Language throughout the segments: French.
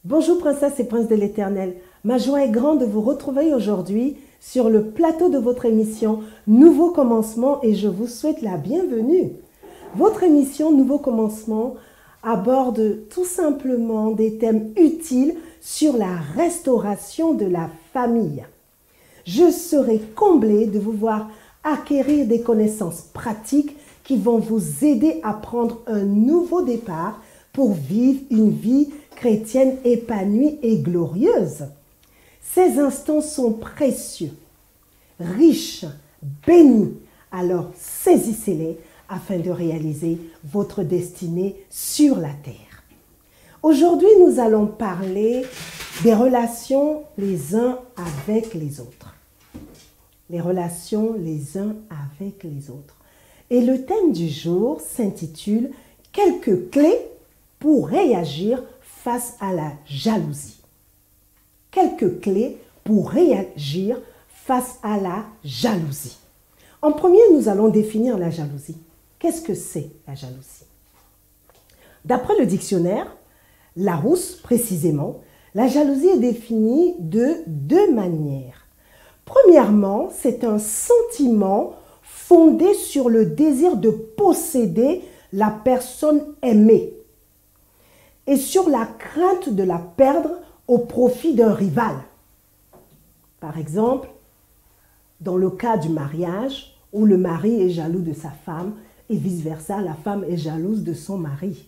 Bonjour princesses et princes de l'Éternel. Ma joie est grande de vous retrouver aujourd'hui sur le plateau de votre émission Nouveau Commencement et je vous souhaite la bienvenue. Votre émission Nouveau Commencement aborde tout simplement des thèmes utiles sur la restauration de la famille. Je serai comblée de vous voir acquérir des connaissances pratiques qui vont vous aider à prendre un nouveau départ pour vivre une vie chrétienne épanouie et glorieuse. Ces instants sont précieux, riches, bénis. Alors saisissez-les afin de réaliser votre destinée sur la terre. Aujourd'hui, nous allons parler des relations les uns avec les autres. Les relations les uns avec les autres. Et le thème du jour s'intitule « Quelques clés pour réagir face à la jalousie ». Quelques clés pour réagir face à la jalousie. En premier, nous allons définir la jalousie. Qu'est-ce que c'est la jalousie? D'après le dictionnaire, Larousse précisément, la jalousie est définie de deux manières. Premièrement, c'est un sentiment fondé sur le désir de posséder la personne aimée et sur la crainte de la perdre au profit d'un rival. Par exemple, dans le cas du mariage, où le mari est jaloux de sa femme et vice-versa, la femme est jalouse de son mari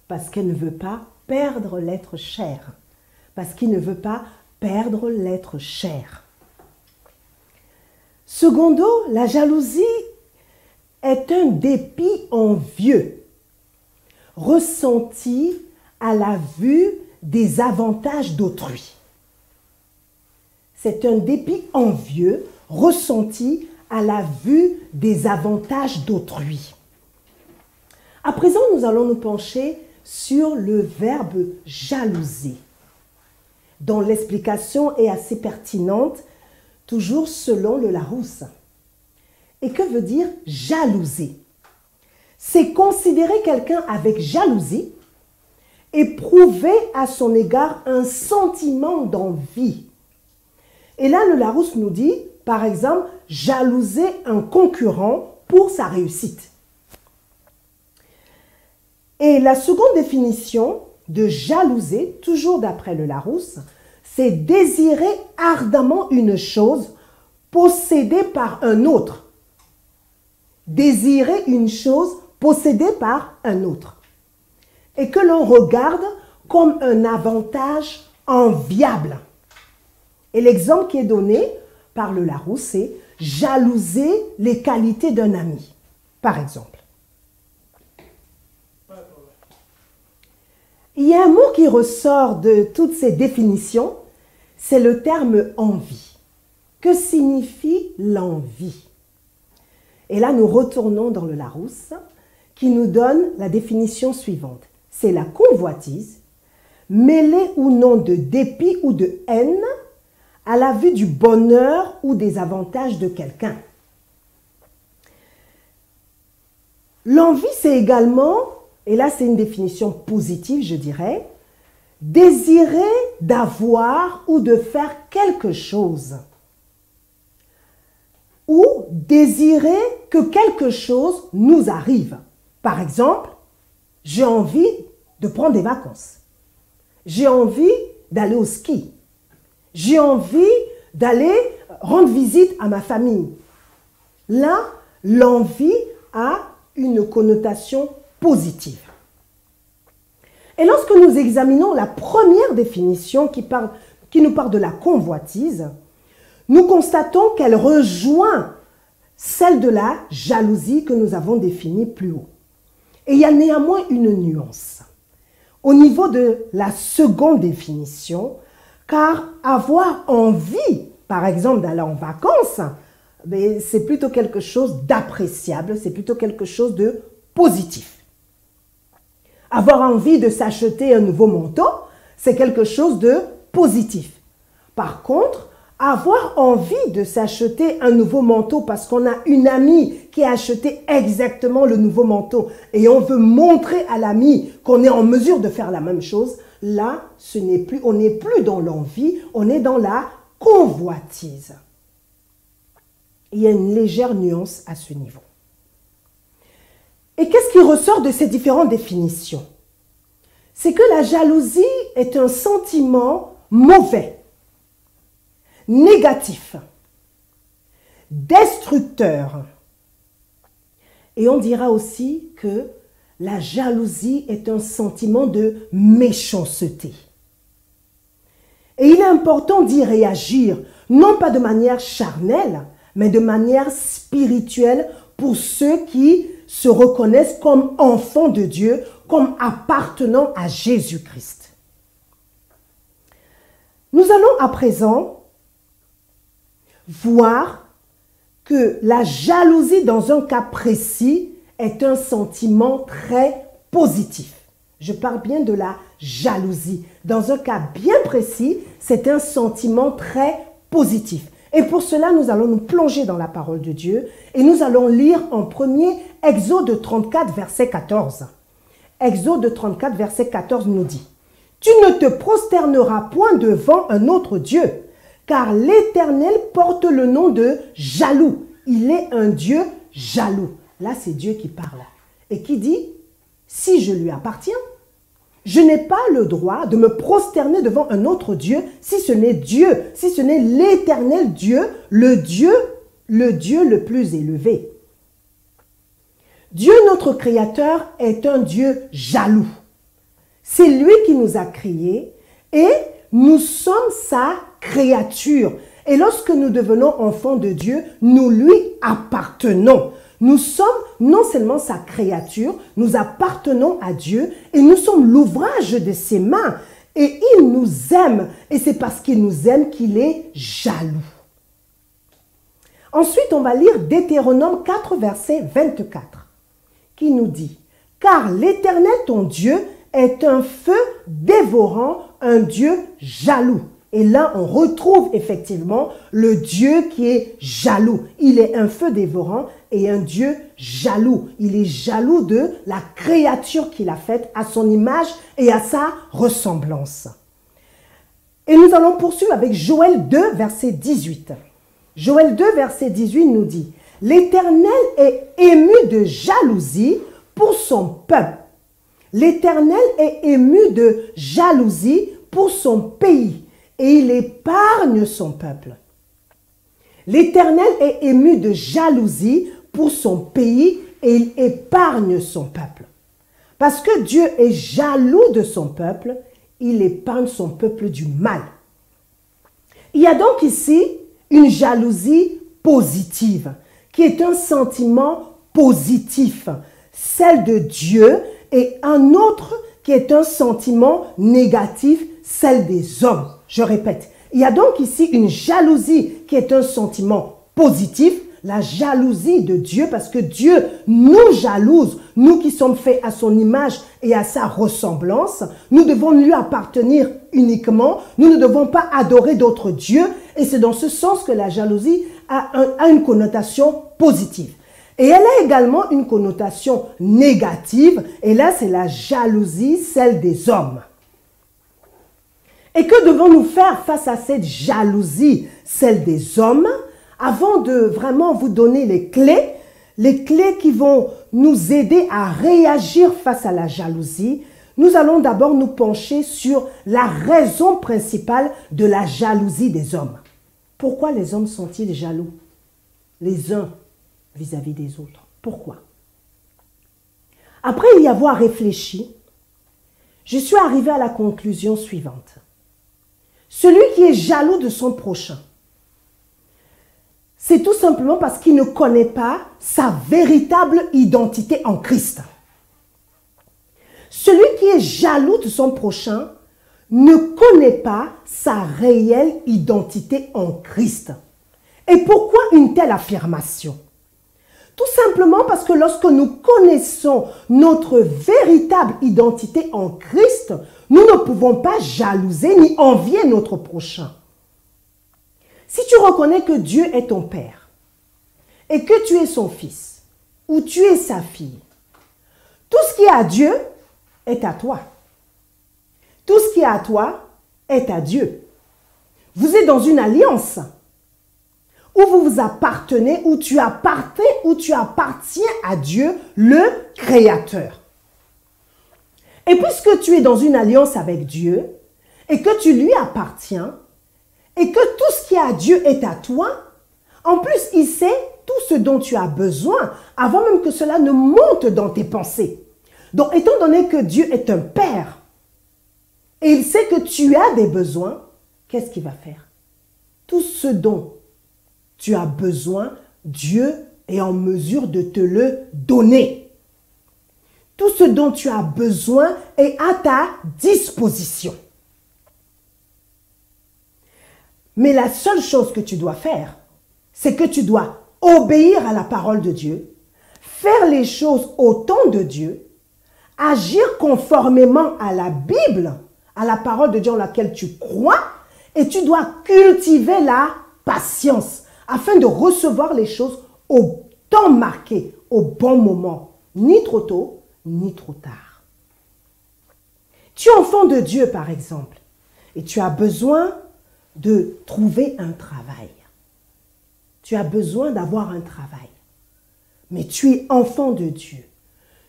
parce qu'elle ne veut pas perdre l'être cher, parce qu'il ne veut pas perdre l'être cher. Secondo, la jalousie est un dépit envieux, ressenti à la vue des avantages d'autrui. C'est un dépit envieux, ressenti à la vue des avantages d'autrui. À présent, nous allons nous pencher sur le verbe jalouser, dont l'explication est assez pertinente, toujours selon le Larousse. Et que veut dire jalouser? C'est considérer quelqu'un avec jalousie, éprouver à son égard un sentiment d'envie. Et là, le Larousse nous dit, par exemple, jalouser un concurrent pour sa réussite. Et la seconde définition de jalouser, toujours d'après le Larousse, c'est désirer ardemment une chose possédée par un autre. Désirer une chose possédée par un autre. Et que l'on regarde comme un avantage enviable. Et l'exemple qui est donné par le Larousse, c'est jalouser les qualités d'un ami, par exemple. Il y a un mot qui ressort de toutes ces définitions, c'est le terme envie. Que signifie l'envie? Et là, nous retournons dans le Larousse qui nous donne la définition suivante. C'est la convoitise, mêlée ou non de dépit ou de haine à la vue du bonheur ou des avantages de quelqu'un. L'envie, c'est également, et là c'est une définition positive, je dirais, désirer d'avoir ou de faire quelque chose. Ou désirer que quelque chose nous arrive. Par exemple, j'ai envie de prendre des vacances. J'ai envie d'aller au ski. J'ai envie d'aller rendre visite à ma famille. Là, l'envie a une connotation positive. Et lorsque nous examinons la première définition qui nous parle de la convoitise, nous constatons qu'elle rejoint celle de la jalousie que nous avons définie plus haut. Et il y a néanmoins une nuance au niveau de la seconde définition, car avoir envie, par exemple, d'aller en vacances, c'est plutôt quelque chose d'appréciable, c'est plutôt quelque chose de positif. Avoir envie de s'acheter un nouveau manteau, c'est quelque chose de positif. Par contre, avoir envie de s'acheter un nouveau manteau parce qu'on a une amie qui a acheté exactement le nouveau manteau et on veut montrer à l'ami qu'on est en mesure de faire la même chose, là, on n'est plus dans l'envie, on est dans la convoitise. Il y a une légère nuance à ce niveau. Et qu'est-ce qui ressort de ces différentes définitions? C'est que la jalousie est un sentiment mauvais, négatif, destructeur. Et on dira aussi que la jalousie est un sentiment de méchanceté. Et il est important d'y réagir, non pas de manière charnelle, mais de manière spirituelle pour ceux qui se reconnaissent comme enfants de Dieu, comme appartenant à Jésus-Christ. Nous allons à présent voir que la jalousie dans un cas précis est un sentiment très positif. Je parle bien de la jalousie. Dans un cas bien précis, c'est un sentiment très positif. Et pour cela, nous allons nous plonger dans la parole de Dieu et nous allons lire en premier Exode 34, verset 14. Exode 34, verset 14 nous dit « Tu ne te prosterneras point devant un autre Dieu, car l'Éternel porte le nom de jaloux. Il est un Dieu jaloux. » Là, c'est Dieu qui parle et qui dit « Si je lui appartiens, je n'ai pas le droit de me prosterner devant un autre Dieu si ce n'est Dieu, si ce n'est l'Éternel Dieu, le Dieu le plus élevé. » Dieu, notre Créateur, est un Dieu jaloux. C'est lui qui nous a créés et nous sommes sa créature. Et lorsque nous devenons enfants de Dieu, nous lui appartenons. Nous sommes non seulement sa créature, nous appartenons à Dieu et nous sommes l'ouvrage de ses mains. Et il nous aime et c'est parce qu'il nous aime qu'il est jaloux. Ensuite, on va lire Deutéronome 4, verset 24, qui nous dit « Car l'Éternel, ton Dieu, est un feu dévorant, un Dieu jaloux. » Et là, on retrouve effectivement le Dieu qui est jaloux. Il est un feu dévorant et un Dieu jaloux. Il est jaloux de la créature qu'il a faite à son image et à sa ressemblance. Et nous allons poursuivre avec Joël 2, verset 18. Joël 2, verset 18 nous dit « L'Éternel est ému de jalousie pour son peuple. L'Éternel est ému de jalousie pour son pays et il épargne son peuple. L'Éternel est ému de jalousie pour son pays et il épargne son peuple. » Parce que Dieu est jaloux de son peuple, il épargne son peuple du mal. Il y a donc ici une jalousie positive, qui est un sentiment positif, celle de Dieu, et un autre qui est un sentiment négatif, celle des hommes. Je répète, il y a donc ici une jalousie qui est un sentiment positif, la jalousie de Dieu, parce que Dieu nous jalouse, nous qui sommes faits à son image et à sa ressemblance. Nous devons lui appartenir uniquement, nous ne devons pas adorer d'autres dieux, et c'est dans ce sens que la jalousie a une connotation positive. Et elle a également une connotation négative, et là c'est la jalousie, celle des hommes. Et que devons-nous faire face à cette jalousie, celle des hommes? Avant de vraiment vous donner les clés qui vont nous aider à réagir face à la jalousie, nous allons d'abord nous pencher sur la raison principale de la jalousie des hommes. Pourquoi les hommes sont-ils jaloux les uns vis-à-vis des autres? Pourquoi? Après y avoir réfléchi, je suis arrivée à la conclusion suivante. Celui qui est jaloux de son prochain, c'est tout simplement parce qu'il ne connaît pas sa véritable identité en Christ. Celui qui est jaloux de son prochain ne connaît pas sa réelle identité en Christ. Et pourquoi une telle affirmation? Tout simplement parce que lorsque nous connaissons notre véritable identité en Christ, nous ne pouvons pas jalouser ni envier notre prochain. Si tu reconnais que Dieu est ton Père et que tu es son fils ou tu es sa fille, tout ce qui est à Dieu est à toi. Tout ce qui est à toi est à Dieu. Vous êtes dans une alliance où vous vous appartenez, où tu appartiens à Dieu, le Créateur. Et puisque tu es dans une alliance avec Dieu et que tu lui appartiens et que tout ce qui est à Dieu est à toi, en plus, il sait tout ce dont tu as besoin avant même que cela ne monte dans tes pensées. Donc, étant donné que Dieu est un Père et il sait que tu as des besoins, qu'est-ce qu'il va faire? Tout ce dont tu as besoin, Dieu est en mesure de te le donner. Tout ce dont tu as besoin est à ta disposition. Mais la seule chose que tu dois faire, c'est que tu dois obéir à la parole de Dieu, faire les choses au temps de Dieu, agir conformément à la Bible, à la parole de Dieu en laquelle tu crois, et tu dois cultiver la patience afin de recevoir les choses au temps marqué, au bon moment, ni trop tôt, ni trop tard. Tu es enfant de Dieu, par exemple, et tu as besoin de trouver un travail. Tu as besoin d'avoir un travail. Mais tu es enfant de Dieu.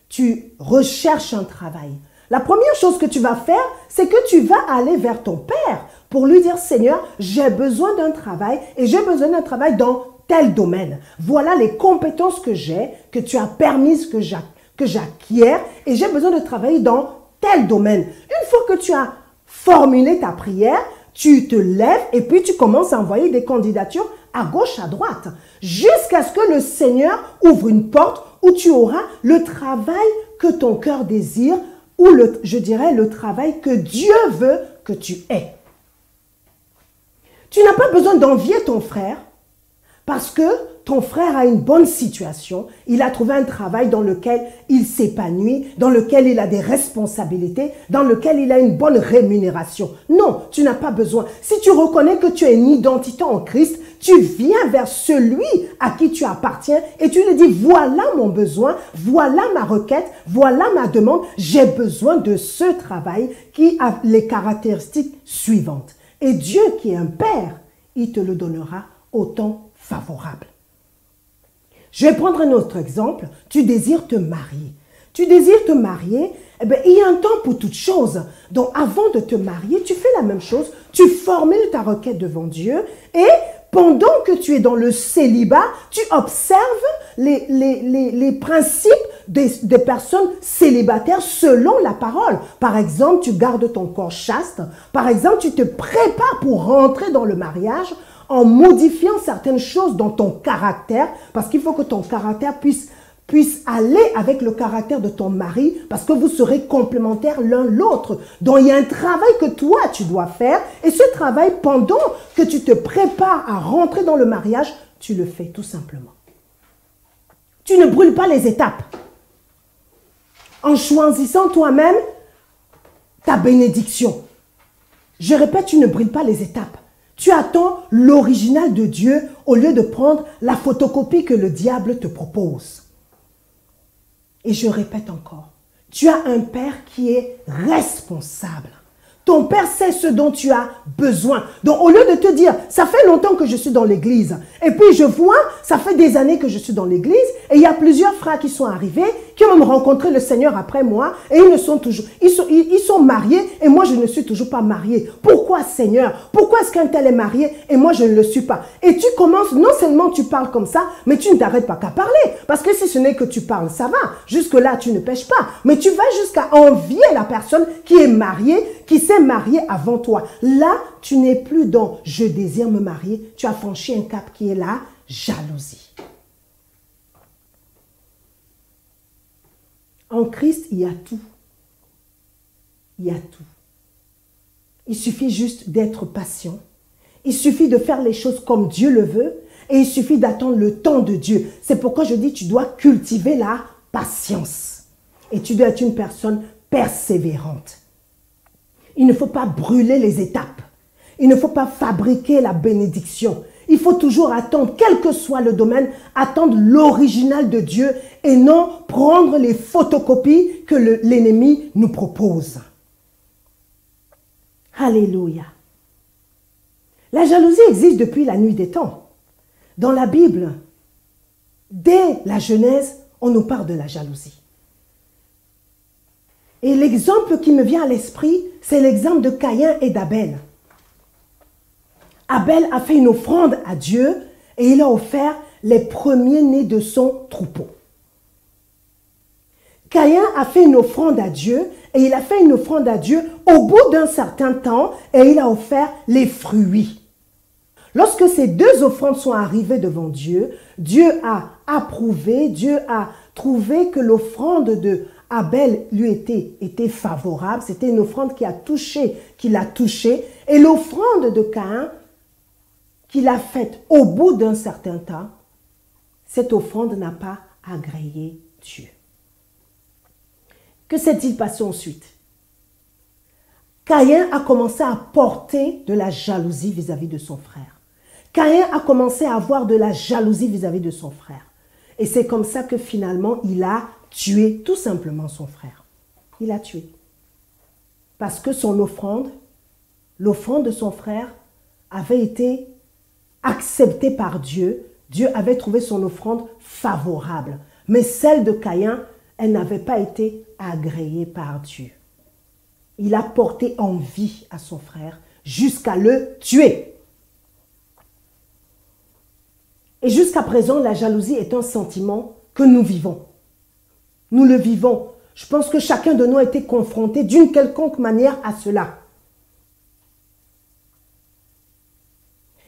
Tu recherches un travail. La première chose que tu vas faire, c'est que tu vas aller vers ton Père pour lui dire, Seigneur, j'ai besoin d'un travail et j'ai besoin d'un travail dans tel domaine. Voilà les compétences que j'ai, que tu as permises que j'acquière et j'ai besoin de travailler dans tel domaine. Une fois que tu as formulé ta prière, tu te lèves et puis tu commences à envoyer des candidatures à gauche, à droite, jusqu'à ce que le Seigneur ouvre une porte où tu auras le travail que ton cœur désire ou je dirais le travail que Dieu veut que tu aies. Tu n'as pas besoin d'envier ton frère parce que ton frère a une bonne situation, il a trouvé un travail dans lequel il s'épanouit, dans lequel il a des responsabilités, dans lequel il a une bonne rémunération. Non, tu n'as pas besoin. Si tu reconnais que tu as une identité en Christ, tu viens vers celui à qui tu appartiens et tu lui dis, voilà mon besoin, voilà ma requête, voilà ma demande, j'ai besoin de ce travail qui a les caractéristiques suivantes. Et Dieu qui est un Père, il te le donnera au temps favorable. Je vais prendre un autre exemple. Tu désires te marier. Tu désires te marier, eh bien, il y a un temps pour toute chose. Donc, avant de te marier, tu fais la même chose. Tu formules ta requête devant Dieu et pendant que tu es dans le célibat, tu observes les principes des personnes célibataires selon la parole. Par exemple, tu gardes ton corps chaste. Par exemple, tu te prépares pour rentrer dans le mariage en modifiant certaines choses dans ton caractère, parce qu'il faut que ton caractère puisse aller avec le caractère de ton mari, parce que vous serez complémentaires l'un l'autre. Donc, il y a un travail que toi, tu dois faire, et ce travail, pendant que tu te prépares à rentrer dans le mariage, tu le fais tout simplement. Tu ne brûles pas les étapes. En choisissant toi-même ta bénédiction. Je répète, tu ne brûles pas les étapes. Tu attends l'original de Dieu au lieu de prendre la photocopie que le diable te propose. Et je répète encore, tu as un Père qui est responsable. Ton Père sait ce dont tu as besoin. Donc, au lieu de te dire, ça fait longtemps que je suis dans l'église, et puis je vois, ça fait des années que je suis dans l'église, et il y a plusieurs frères qui sont arrivés, qui ont même rencontré le Seigneur après moi, et ils sont mariés, et moi je ne suis toujours pas marié. Pourquoi, Seigneur? Pourquoi est-ce qu'un tel est marié, et moi je ne le suis pas? Et tu commences, non seulement tu parles comme ça, mais tu ne t'arrêtes pas qu'à parler. Parce que si ce n'est que tu parles, ça va. Jusque-là, tu ne pêches pas. Mais tu vas jusqu'à envier la personne qui est mariée, qui s'est mariée avant toi. Là, tu n'es plus dans « je désire me marier ». Tu as franchi un cap qui est la jalousie. En Christ, il y a tout. Il y a tout. Il suffit juste d'être patient. Il suffit de faire les choses comme Dieu le veut. Et il suffit d'attendre le temps de Dieu. C'est pourquoi je dis, tu dois cultiver la patience. Et tu dois être une personne persévérante. Il ne faut pas brûler les étapes. Il ne faut pas fabriquer la bénédiction. Il faut toujours attendre, quel que soit le domaine, attendre l'original de Dieu et non prendre les photocopies que l'ennemi nous propose. Alléluia. La jalousie existe depuis la nuit des temps. Dans la Bible, dès la Genèse, on nous parle de la jalousie. Et l'exemple qui me vient à l'esprit, c'est l'exemple de Caïn et d'Abel. Abel a fait une offrande à Dieu et il a offert les premiers-nés de son troupeau. Caïn a fait une offrande à Dieu et il a fait une offrande à Dieu au bout d'un certain temps et il a offert les fruits. Lorsque ces deux offrandes sont arrivées devant Dieu, Dieu a approuvé, Dieu a trouvé que l'offrande de Abel lui était favorable. C'était une offrande qui l'a touché. Et l'offrande de Caïn, qu'il a faite au bout d'un certain temps, cette offrande n'a pas agréé Dieu. Que s'est-il passé ensuite? Caïn a commencé à porter de la jalousie vis-à-vis de son frère. Caïn a commencé à avoir de la jalousie vis-à-vis de son frère. Et c'est comme ça que finalement, il a tué tout simplement son frère. Il a tué. Parce que son offrande, l'offrande de son frère, avait été acceptée par Dieu. Dieu avait trouvé son offrande favorable. Mais celle de Caïn, elle n'avait pas été agréée par Dieu. Il a porté envie à son frère jusqu'à le tuer. Et jusqu'à présent, la jalousie est un sentiment que nous vivons. Nous le vivons. Je pense que chacun de nous a été confronté d'une quelconque manière à cela.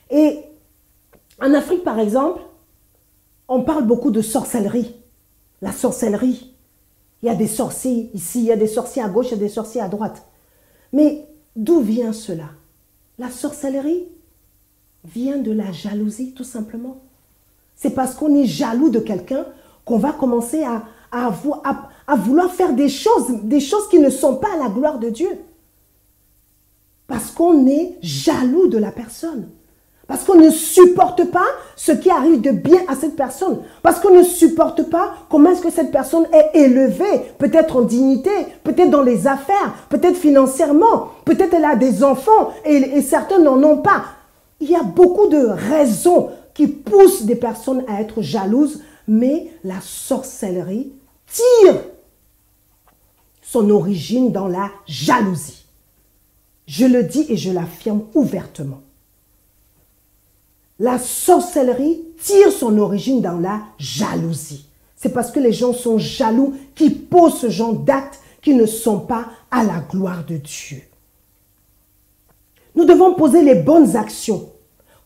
Et en Afrique, par exemple, on parle beaucoup de sorcellerie. La sorcellerie. Il y a des sorciers ici, il y a des sorciers à gauche, il y a des sorciers à droite. Mais d'où vient cela? La sorcellerie vient de la jalousie, tout simplement. C'est parce qu'on est jaloux de quelqu'un qu'on va commencer à vouloir faire des choses qui ne sont pas à la gloire de Dieu. Parce qu'on est jaloux de la personne. Parce qu'on ne supporte pas ce qui arrive de bien à cette personne. Parce qu'on ne supporte pas comment est-ce que cette personne est élevée, peut-être en dignité, peut-être dans les affaires, peut-être financièrement, peut-être elle a des enfants et certains n'en ont pas. Il y a beaucoup de raisons qui poussent des personnes à être jalouses, mais la sorcellerie tire son origine dans la jalousie. Je le dis et je l'affirme ouvertement. La sorcellerie tire son origine dans la jalousie. C'est parce que les gens sont jaloux qui posent ce genre d'actes qui ne sont pas à la gloire de Dieu. Nous devons poser les bonnes actions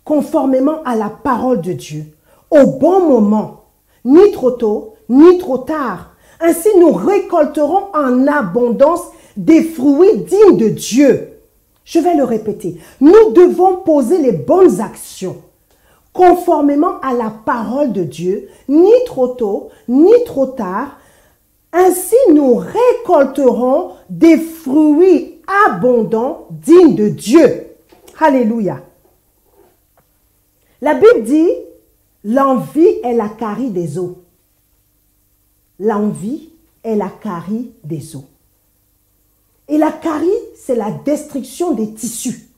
conformément à la parole de Dieu, au bon moment, ni trop tôt, ni trop tard. Ainsi, nous récolterons en abondance des fruits dignes de Dieu. Je vais le répéter. Nous devons poser les bonnes actions conformément à la parole de Dieu, ni trop tôt, ni trop tard. Ainsi, nous récolterons des fruits abondants dignes de Dieu. Alléluia. La Bible dit, l'envie est la carie des os. L'envie est la carie des os. Et la carie, c'est la destruction des tissus.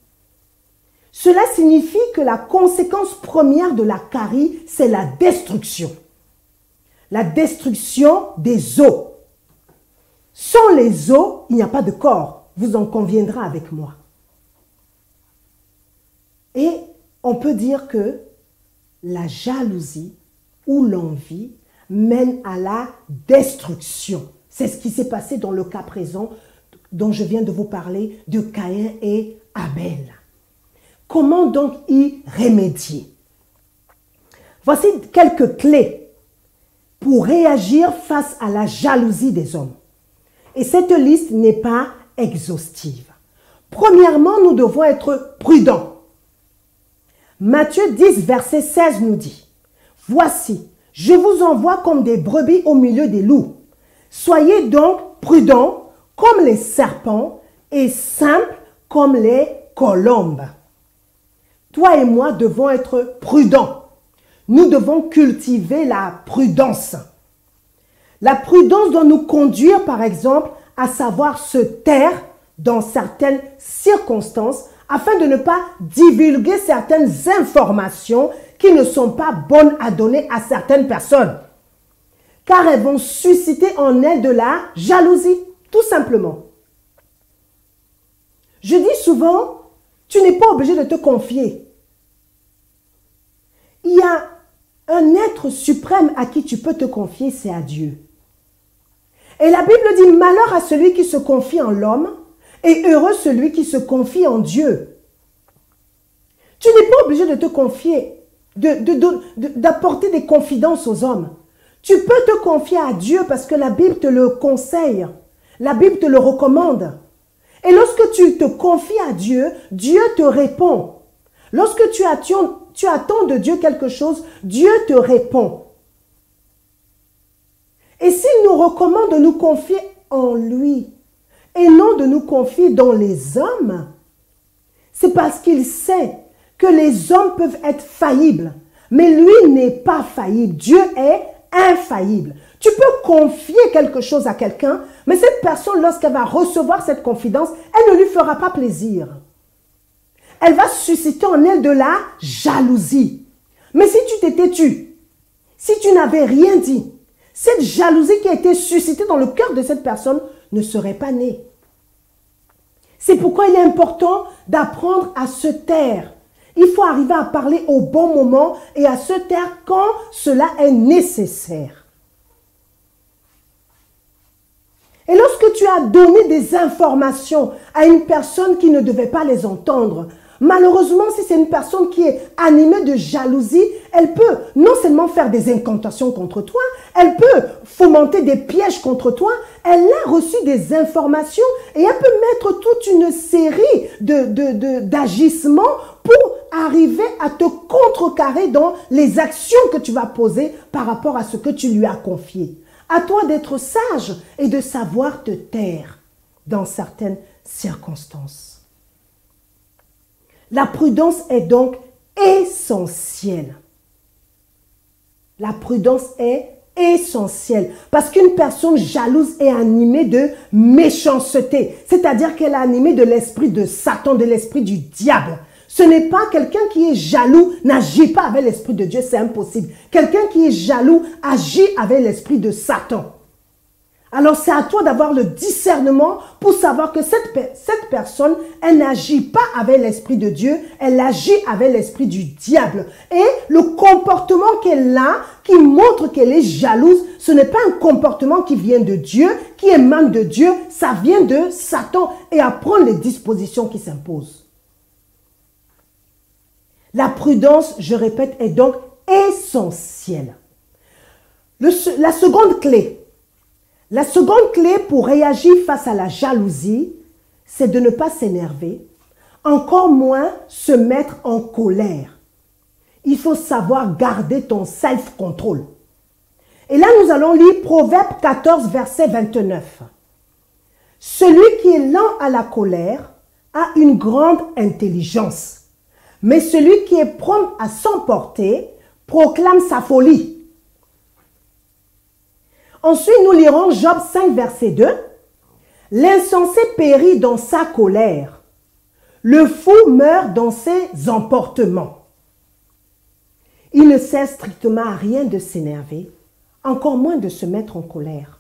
Cela signifie que la conséquence première de la carie, c'est la destruction. La destruction des os. Sans les os, il n'y a pas de corps. Vous en conviendrez avec moi. Et on peut dire que la jalousie ou l'envie mène à la destruction. C'est ce qui s'est passé dans le cas présent dont je viens de vous parler de Caïn et Abel. Comment donc y remédier? Voici quelques clés pour réagir face à la jalousie des hommes. Et cette liste n'est pas exhaustive. Premièrement, nous devons être prudents. Matthieu 10, verset 16 nous dit, « Voici, je vous envoie comme des brebis au milieu des loups. Soyez donc prudents comme les serpents et simples comme les colombes. » Toi et moi devons être prudents. Nous devons cultiver la prudence. La prudence doit nous conduire, par exemple, à savoir se taire dans certaines circonstances afin de ne pas divulguer certaines informations qui ne sont pas bonnes à donner à certaines personnes. Car elles vont susciter en elles de la jalousie, tout simplement. Je dis souvent, tu n'es pas obligé de te confier. Il y a un être suprême à qui tu peux te confier, c'est à Dieu. Et la Bible dit, malheur à celui qui se confie en l'homme et heureux celui qui se confie en Dieu. Tu n'es pas obligé de te confier, d'apporter des confidences aux hommes. Tu peux te confier à Dieu parce que la Bible te le conseille. La Bible te le recommande. Et lorsque tu te confies à Dieu, Dieu te répond. Lorsque tu attends de Dieu quelque chose, Dieu te répond. Et s'il nous recommande de nous confier en lui et non de nous confier dans les hommes, c'est parce qu'il sait que les hommes peuvent être faillibles. Mais lui n'est pas faillible. Dieu est infaillible. Tu peux confier quelque chose à quelqu'un, mais cette personne, lorsqu'elle va recevoir cette confidence, elle ne lui fera pas plaisir. Elle va susciter en elle de la jalousie. Mais si tu t'étais tu, si tu n'avais rien dit, cette jalousie qui a été suscitée dans le cœur de cette personne ne serait pas née. C'est pourquoi il est important d'apprendre à se taire. Il faut arriver à parler au bon moment et à se taire quand cela est nécessaire. Et lorsque tu as donné des informations à une personne qui ne devait pas les entendre, malheureusement, si c'est une personne qui est animée de jalousie, elle peut non seulement faire des incantations contre toi, elle peut fomenter des pièges contre toi, elle a reçu des informations et elle peut mettre toute une série d'agissements pour arriver à te contrecarrer dans les actions que tu vas poser par rapport à ce que tu lui as confié. À toi d'être sage et de savoir te taire dans certaines circonstances. La prudence est donc essentielle. La prudence est essentielle parce qu'une personne jalouse est animée de méchanceté, c'est-à-dire qu'elle est animée de l'esprit de Satan, de l'esprit du diable. Ce n'est pas quelqu'un qui est jaloux, n'agit pas avec l'esprit de Dieu, c'est impossible. Quelqu'un qui est jaloux agit avec l'esprit de Satan. Alors c'est à toi d'avoir le discernement pour savoir que cette personne, elle n'agit pas avec l'esprit de Dieu, elle agit avec l'esprit du diable. Et le comportement qu'elle a, qui montre qu'elle est jalouse, ce n'est pas un comportement qui vient de Dieu, qui émane de Dieu, ça vient de Satan et à prendre les dispositions qui s'imposent. La prudence, je répète, est donc essentielle. La seconde clé pour réagir face à la jalousie, c'est de ne pas s'énerver, encore moins se mettre en colère. Il faut savoir garder ton self-control. Et là, nous allons lire Proverbe 14, verset 29. Celui qui est lent à la colère a une grande intelligence. Mais celui qui est prompt à s'emporter proclame sa folie. Ensuite, nous lirons Job 5, verset 2. L'insensé périt dans sa colère. Le fou meurt dans ses emportements. Il ne sert strictement à rien de s'énerver, encore moins de se mettre en colère,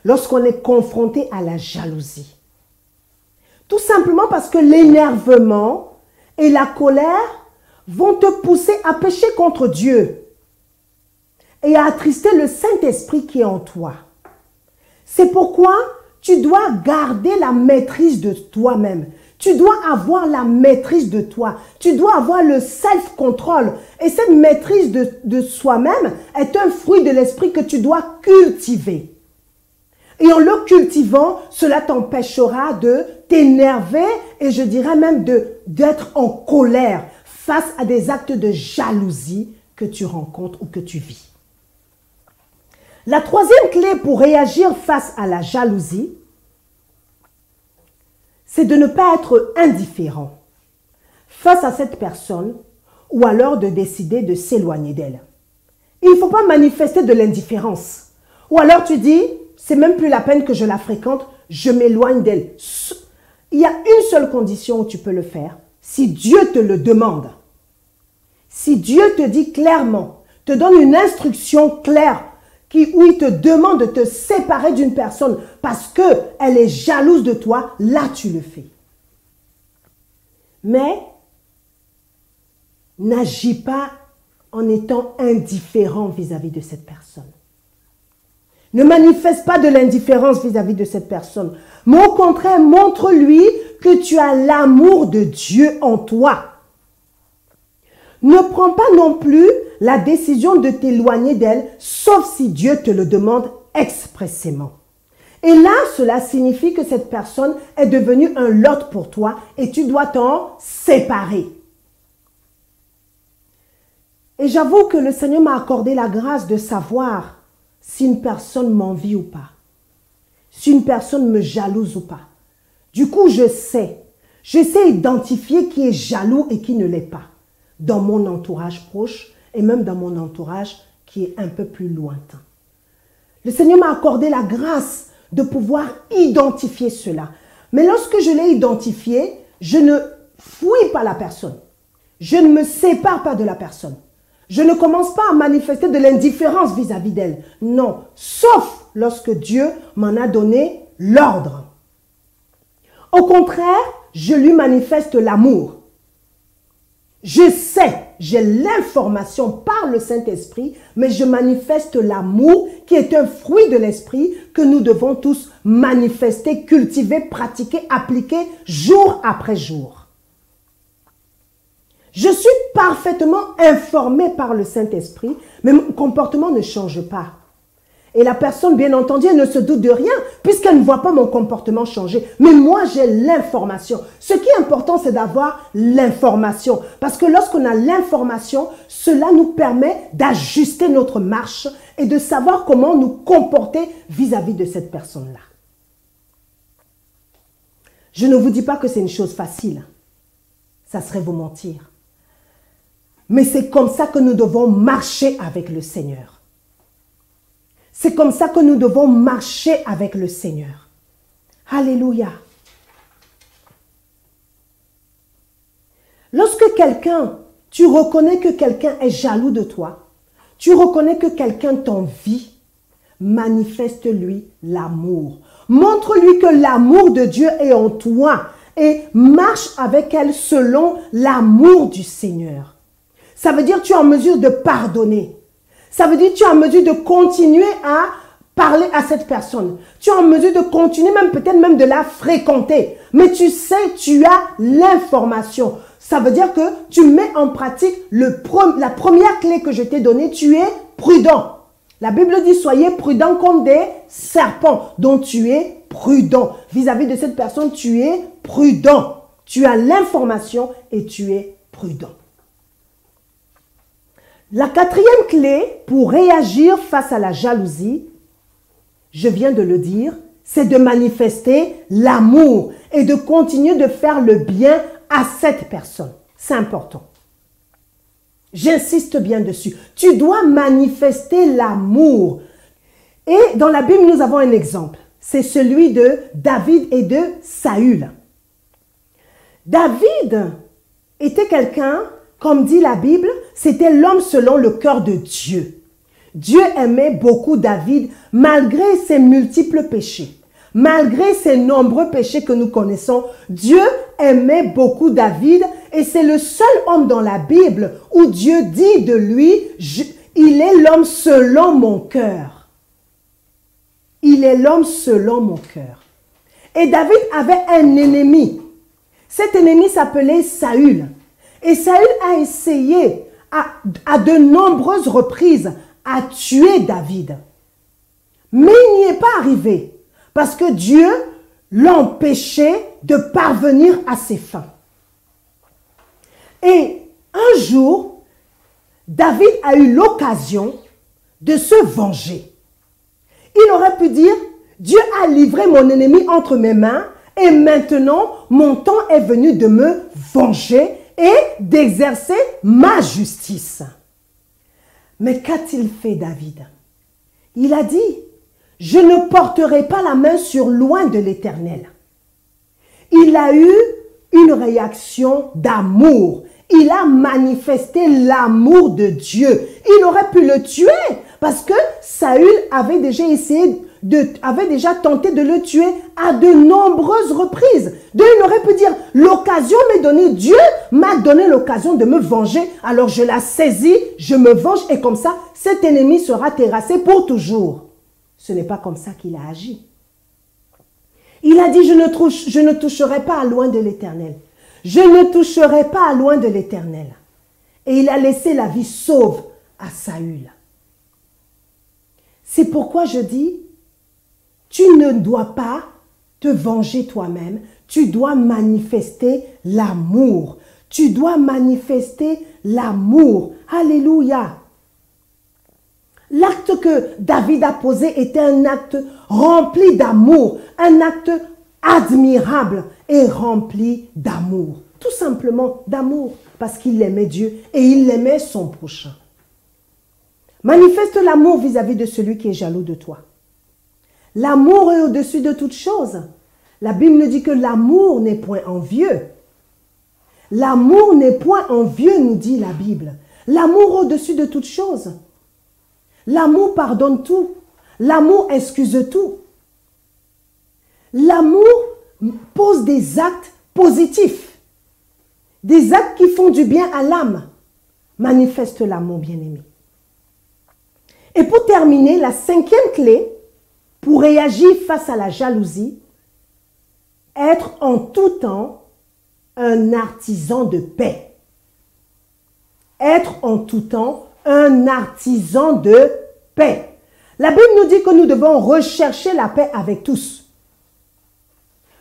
lorsqu'on est confronté à la jalousie. Tout simplement parce que l'énervement et la colère vont te pousser à pécher contre Dieu et à attrister le Saint-Esprit qui est en toi. C'est pourquoi tu dois garder la maîtrise de toi-même. Tu dois avoir la maîtrise de toi. Tu dois avoir le self-control. Et cette maîtrise de soi-même est un fruit de l'esprit que tu dois cultiver. Et en le cultivant, cela t'empêchera de t'énerver et je dirais même d'être en colère face à des actes de jalousie que tu rencontres ou que tu vis. La troisième clé pour réagir face à la jalousie, c'est de ne pas être indifférent face à cette personne ou alors de décider de s'éloigner d'elle. Il ne faut pas manifester de l'indifférence. Ou alors tu dis, c'est même plus la peine que je la fréquente, je m'éloigne d'elle. il y a une seule condition où tu peux le faire, si Dieu te le demande. Si Dieu te dit clairement, te donne une instruction claire, où il te demande de te séparer d'une personne parce qu'elle est jalouse de toi, là tu le fais. Mais n'agis pas en étant indifférent vis-à-vis de cette personne. Ne manifeste pas de l'indifférence vis-à-vis de cette personne. Mais au contraire, montre-lui que tu as l'amour de Dieu en toi. Ne prends pas non plus la décision de t'éloigner d'elle, sauf si Dieu te le demande expressément. Et là, cela signifie que cette personne est devenue un lot pour toi et tu dois t'en séparer. Et j'avoue que le Seigneur m'a accordé la grâce de savoir si une personne m'envie ou pas, si une personne me jalouse ou pas. Du coup, je sais identifier qui est jaloux et qui ne l'est pas dans mon entourage proche et même dans mon entourage qui est un peu plus lointain. Le Seigneur m'a accordé la grâce de pouvoir identifier cela. Mais lorsque je l'ai identifié, je ne fouille pas la personne. Je ne me sépare pas de la personne. Je ne commence pas à manifester de l'indifférence vis-à-vis d'elle. Non, sauf lorsque Dieu m'en a donné l'ordre. Au contraire, je lui manifeste l'amour. Je sais, j'ai l'information par le Saint-Esprit, mais je manifeste l'amour qui est un fruit de l'Esprit que nous devons tous manifester, cultiver, pratiquer, appliquer jour après jour. Je suis parfaitement informée par le Saint-Esprit, mais mon comportement ne change pas. Et la personne, bien entendu, elle ne se doute de rien, puisqu'elle ne voit pas mon comportement changer. Mais moi, j'ai l'information. Ce qui est important, c'est d'avoir l'information. Parce que lorsqu'on a l'information, cela nous permet d'ajuster notre marche et de savoir comment nous comporter vis-à-vis de cette personne-là. Je ne vous dis pas que c'est une chose facile. Ça serait vous mentir. Mais c'est comme ça que nous devons marcher avec le Seigneur. C'est comme ça que nous devons marcher avec le Seigneur. Alléluia. Lorsque tu reconnais que quelqu'un est jaloux de toi, tu reconnais que quelqu'un t'envie, manifeste-lui l'amour. Montre-lui que l'amour de Dieu est en toi et marche avec elle selon l'amour du Seigneur. Ça veut dire que tu es en mesure de pardonner. Ça veut dire que tu es en mesure de continuer à parler à cette personne. Tu es en mesure de continuer, peut-être même de la fréquenter. Mais tu sais, tu as l'information. Ça veut dire que tu mets en pratique la première clé que je t'ai donnée. Tu es prudent. La Bible dit, soyez prudents comme des serpents. Donc tu es prudent. Vis-à-vis de cette personne, tu es prudent. Tu as l'information et tu es prudent. La quatrième clé pour réagir face à la jalousie, je viens de le dire, c'est de manifester l'amour et de continuer de faire le bien à cette personne. C'est important. J'insiste bien dessus. Tu dois manifester l'amour. Et dans la Bible, nous avons un exemple. C'est celui de David et de Saül. David était quelqu'un, comme dit la Bible, c'était l'homme selon le cœur de Dieu. Dieu aimait beaucoup David malgré ses multiples péchés. Malgré ses nombreux péchés que nous connaissons, Dieu aimait beaucoup David et c'est le seul homme dans la Bible où Dieu dit de lui, il est l'homme selon mon cœur. Il est l'homme selon mon cœur. Et David avait un ennemi. Cet ennemi s'appelait Saül. Et Saül a essayé à de nombreuses reprises à tuer David. Mais il n'y est pas arrivé parce que Dieu l'empêchait de parvenir à ses fins. Et un jour, David a eu l'occasion de se venger. Il aurait pu dire, Dieu a livré mon ennemi entre mes mains et maintenant mon temps est venu de me venger et d'exercer ma justice. Mais qu'a-t-il fait David? Il a dit, je ne porterai pas la main sur loin de l'Éternel. il a eu une réaction d'amour. Il a manifesté l'amour de Dieu. Il aurait pu le tuer parce que Saül avait déjà tenté de le tuer à de nombreuses reprises. Donc il aurait pu dire, l'occasion m'est donnée, Dieu m'a donné l'occasion de me venger, alors je la saisis, je me venge et comme ça, cet ennemi sera terrassé pour toujours. Ce n'est pas comme ça qu'il a agi. Il a dit, je ne toucherai pas à loin de l'Éternel. Je ne toucherai pas à loin de l'Éternel. Et il a laissé la vie sauve à Saül. C'est pourquoi je dis, tu ne dois pas te venger toi-même. Tu dois manifester l'amour. Tu dois manifester l'amour. Alléluia. L'acte que David a posé était un acte rempli d'amour, un acte admirable et rempli d'amour. Tout simplement d'amour, parce qu'il aimait Dieu et il aimait son prochain. Manifeste l'amour vis-à-vis de celui qui est jaloux de toi. L'amour est au-dessus de toute chose. La Bible nous dit que l'amour n'est point envieux. L'amour n'est point envieux, nous dit la Bible. L'amour au-dessus de toute chose. L'amour pardonne tout. L'amour excuse tout. L'amour pose des actes positifs. Des actes qui font du bien à l'âme. Manifeste l'amour, bien-aimé. Et pour terminer, la cinquième clé pour réagir face à la jalousie, être en tout temps un artisan de paix. Être en tout temps un artisan de paix. La Bible nous dit que nous devons rechercher la paix avec tous.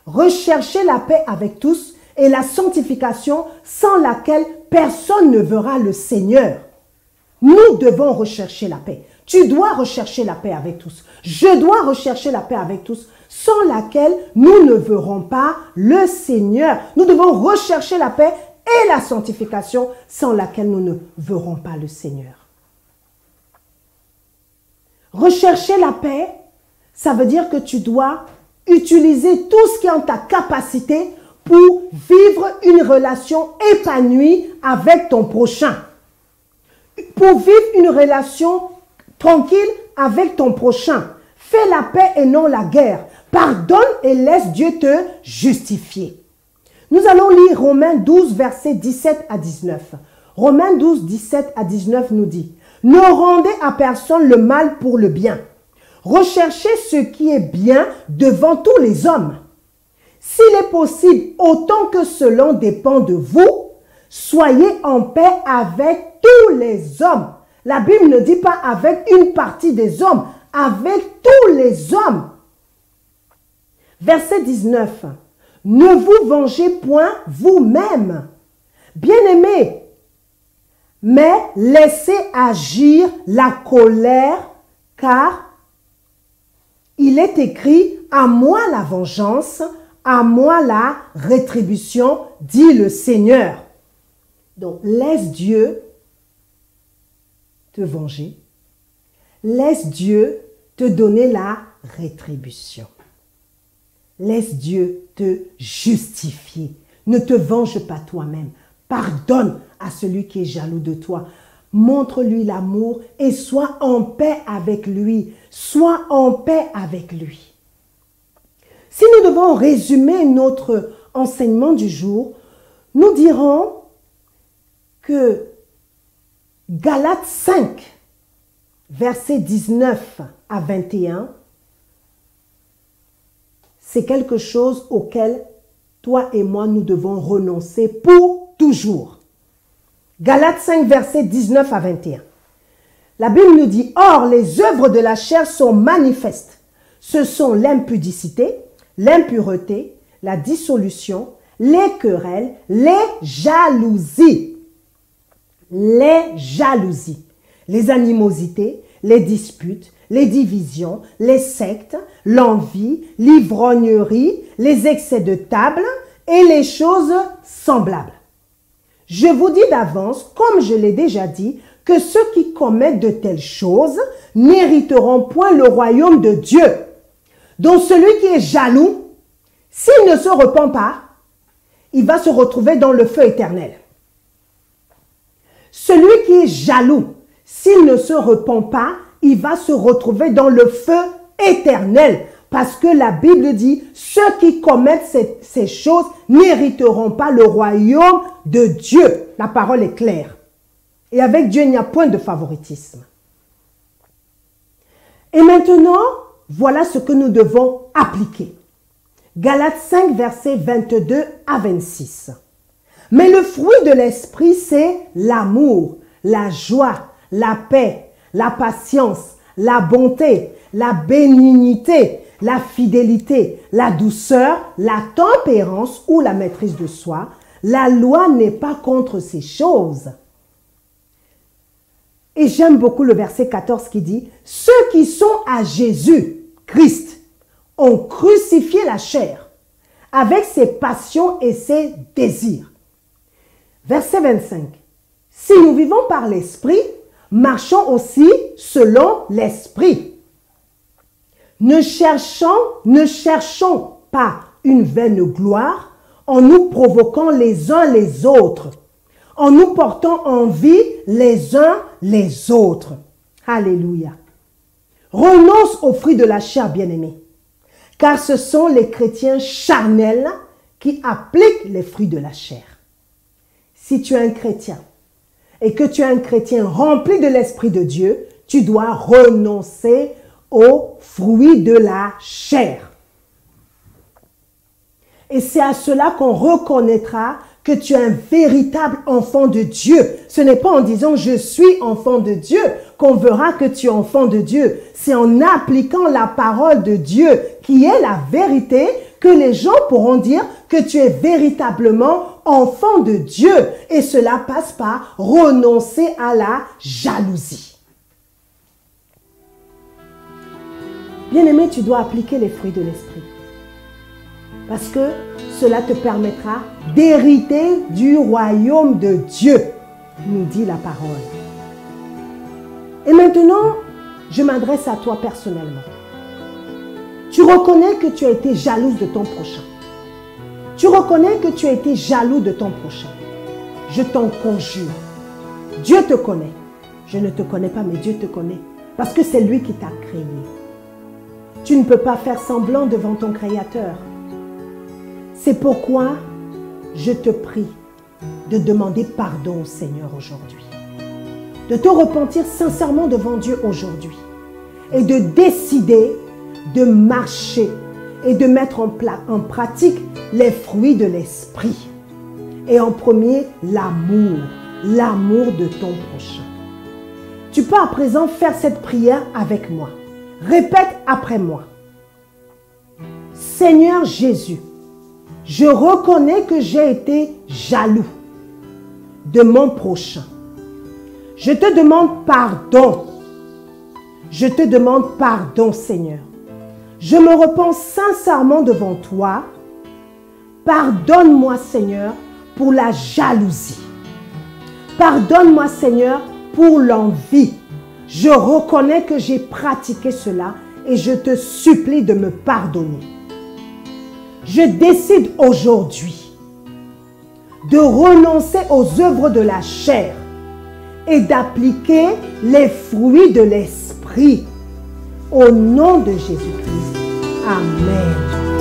Rechercher la paix avec tous et la sanctification sans laquelle personne ne verra le Seigneur. Nous devons rechercher la paix. Tu dois rechercher la paix avec tous. Je dois rechercher la paix avec tous, sans laquelle nous ne verrons pas le Seigneur. Nous devons rechercher la paix et la sanctification, sans laquelle nous ne verrons pas le Seigneur. Rechercher la paix, ça veut dire que tu dois utiliser tout ce qui est en ta capacité pour vivre une relation épanouie avec ton prochain. Pour vivre une relation tranquille avec ton prochain. Fais la paix et non la guerre. Pardonne et laisse Dieu te justifier. Nous allons lire Romains 12, versets 17 à 19. Romains 12, 17 à 19 nous dit, « Ne rendez à personne le mal pour le bien. Recherchez ce qui est bien devant tous les hommes. S'il est possible, autant que cela dépend de vous, soyez en paix avec tous les hommes. » La Bible ne dit pas avec une partie des hommes, avec tous les hommes. Verset 19. Ne vous vengez point vous-même, bien-aimés, mais laissez agir la colère, car il est écrit, à moi la vengeance, à moi la rétribution, dit le Seigneur. Donc, laisse Dieu te venger. Laisse Dieu te donner la rétribution. Laisse Dieu te justifier. Ne te venge pas toi-même. Pardonne à celui qui est jaloux de toi. Montre-lui l'amour et sois en paix avec lui. Sois en paix avec lui. Si nous devons résumer notre enseignement du jour, nous dirons que Galates 5, versets 19 à 21, c'est quelque chose auquel toi et moi nous devons renoncer pour toujours. Galates 5, versets 19 à 21. La Bible nous dit, « Or, les œuvres de la chair sont manifestes. Ce sont l'impudicité, l'impureté, la dissolution, les querelles, les jalousies. Les animosités, les disputes, les divisions, les sectes, l'envie, l'ivrognerie, les excès de table et les choses semblables. Je vous dis d'avance, comme je l'ai déjà dit, que ceux qui commettent de telles choses n'hériteront point le royaume de Dieu. Donc celui qui est jaloux, s'il ne se repent pas, il va se retrouver dans le feu éternel. Celui qui est jaloux, s'il ne se repent pas, il va se retrouver dans le feu éternel. Parce que la Bible dit, ceux qui commettent ces choses n'hériteront pas le royaume de Dieu. La parole est claire. Et avec Dieu, il n'y a point de favoritisme. Et maintenant, voilà ce que nous devons appliquer. Galates 5, versets 22 à 26. Mais le fruit de l'esprit, c'est l'amour, la joie, la paix, la patience, la bonté, la bénignité, la fidélité, la douceur, la tempérance ou la maîtrise de soi. La loi n'est pas contre ces choses. Et j'aime beaucoup le verset 14 qui dit, « Ceux qui sont à Jésus, Christ, ont crucifié la chair avec ses passions et ses désirs. » Verset 25, « Si nous vivons par l'esprit, marchons aussi selon l'esprit. Ne cherchons pas une vaine gloire en nous provoquant les uns les autres, en nous portant envie les uns les autres. » Alléluia. Renonce aux fruits de la chair, bien-aimés, car ce sont les chrétiens charnels qui appliquent les fruits de la chair. Si tu es un chrétien et que tu es un chrétien rempli de l'Esprit de Dieu, tu dois renoncer aux fruits de la chair. Et c'est à cela qu'on reconnaîtra que tu es un véritable enfant de Dieu. Ce n'est pas en disant « je suis enfant de Dieu » qu'on verra que tu es enfant de Dieu. C'est en appliquant la parole de Dieu qui est la vérité que les gens pourront dire que tu es véritablement enfant de Dieu. Et cela passe par renoncer à la jalousie. Bien-aimé, tu dois appliquer les fruits de l'esprit. Parce que cela te permettra d'hériter du royaume de Dieu, nous dit la parole. Et maintenant, je m'adresse à toi personnellement. Tu reconnais que tu as été jalouse de ton prochain. Tu reconnais que tu as été jaloux de ton prochain. Je t'en conjure. Dieu te connaît. Je ne te connais pas, mais Dieu te connaît. Parce que c'est lui qui t'a créé. Tu ne peux pas faire semblant devant ton Créateur. C'est pourquoi je te prie de demander pardon au Seigneur aujourd'hui. De te repentir sincèrement devant Dieu aujourd'hui. Et de décider de marcher et de mettre en pratique les fruits de l'esprit. Et en premier, l'amour. L'amour de ton prochain. Tu peux à présent faire cette prière avec moi. Répète après moi. Seigneur Jésus, je reconnais que j'ai été jaloux de mon prochain. Je te demande pardon. Je te demande pardon, Seigneur. Je me repens sincèrement devant toi. Pardonne-moi, Seigneur, pour la jalousie. Pardonne-moi, Seigneur, pour l'envie. Je reconnais que j'ai pratiqué cela et je te supplie de me pardonner. Je décide aujourd'hui de renoncer aux œuvres de la chair et d'appliquer les fruits de l'esprit. Au nom de Jésus-Christ. Amen.